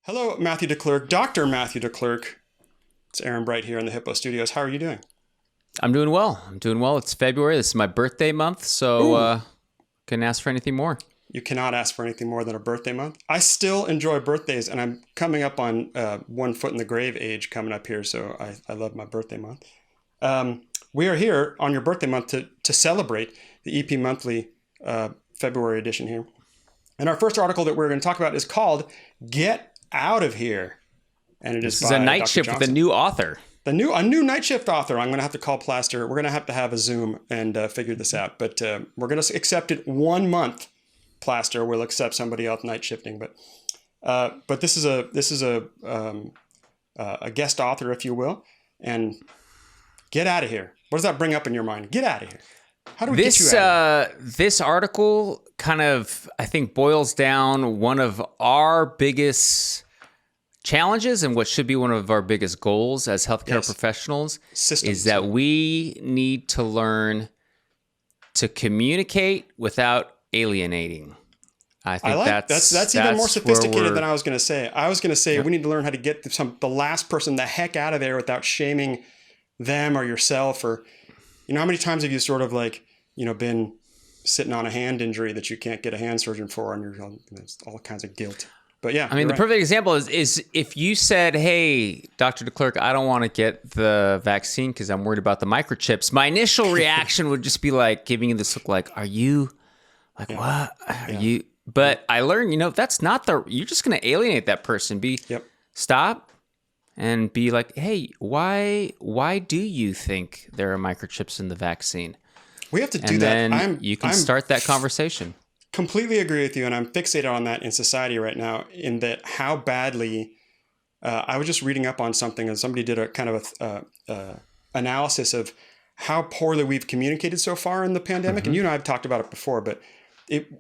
Hello, Matthieu DeClercq, Dr. Matthieu DeClercq. It's Aaron Bright here in the Hippo Studios. How are you doing? I'm doing well. It's February. This is my birthday month, so couldn't ask for anything more. You cannot ask for anything more than a birthday month. I still enjoy birthdays, and I'm coming up on 1 foot in the grave age coming up here, so I love my birthday month. We are here on your birthday month to celebrate the EP Monthly February edition here. And our first article that we're going to talk about is called Get Out of Here. And this is a night Dr. shift Johnson. with a new author. A new night shift author. I'm going to have to call Plaster. We're going to have a Zoom and figure this out. But we're going to accept it 1 month. Plaster will accept somebody else night shifting. But this is a guest author, if you will. And get out of here. What does that bring up in your mind? Get out of here. How do we get you out of here? This article kind of, I think, boils down one of our biggest challenges and what should be one of our biggest goals as healthcare professionals is that we need to learn to communicate without alienating. I think that's even more sophisticated than I was going to say. I was going to say we need to learn how to get the last person the heck out of there without shaming them or yourself. Or, how many times have you sort of been sitting on a hand injury that you can't get a hand surgeon for, and there's all kinds of guilt. But yeah, I mean, the perfect example is if you said, "Hey, Dr. DeClercq, I don't want to get the vaccine because I'm worried about the microchips." My initial reaction would just be like giving you this look, like, "Are you what? Are you?" But I learned, that's not you're just going to alienate that person. Stop and be like, "Hey, why do you think there are microchips in the vaccine?" We have to do that. Then you can start that conversation. Completely agree with you, and I'm fixated on that in society right now, in that how badly I was just reading up on something, and somebody did a kind of analysis of how poorly we've communicated so far in the pandemic. And you and I have talked about it before, but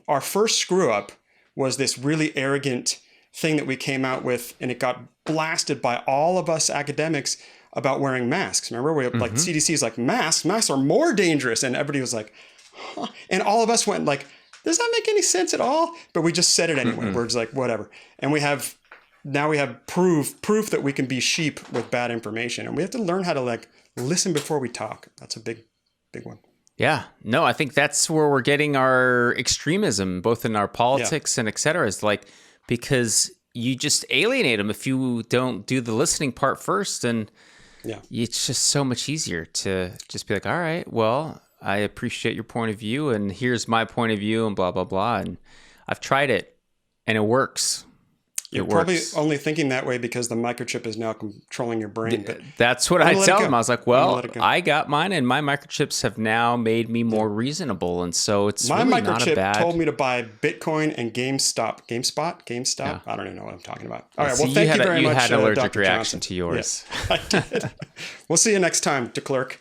our first screw up was this really arrogant thing that we came out with, and it got blasted by all of us academics about wearing masks. Remember, like the CDC is like, masks are more dangerous, and everybody was like, huh. And all of us went like, does that make any sense at all? But we just said it anyway. We're just like, whatever. And now we have proof that we can be sheep with bad information. And we have to learn how to listen before we talk. That's a big one. Yeah. No, I think that's where we're getting our extremism, both in our politics and et cetera, is because you just alienate them if you don't do the listening part first. And it's just so much easier to just be like, all right, well, I appreciate your point of view, and here's my point of view, and blah, blah, blah. And I've tried it, and it works. You're probably only thinking that way because the microchip is now controlling your brain. But that's what I tell them. I was like, well, I got mine, and my microchips have now made me more reasonable. And so it's my really microchip not a bad... told me to buy Bitcoin and GameStop. Yeah. I don't even know what I'm talking about. All right, well, thank you very much, You had an allergic Dr. reaction Johnson. to yours. Yes, I did. We'll see you next time, DeClercq.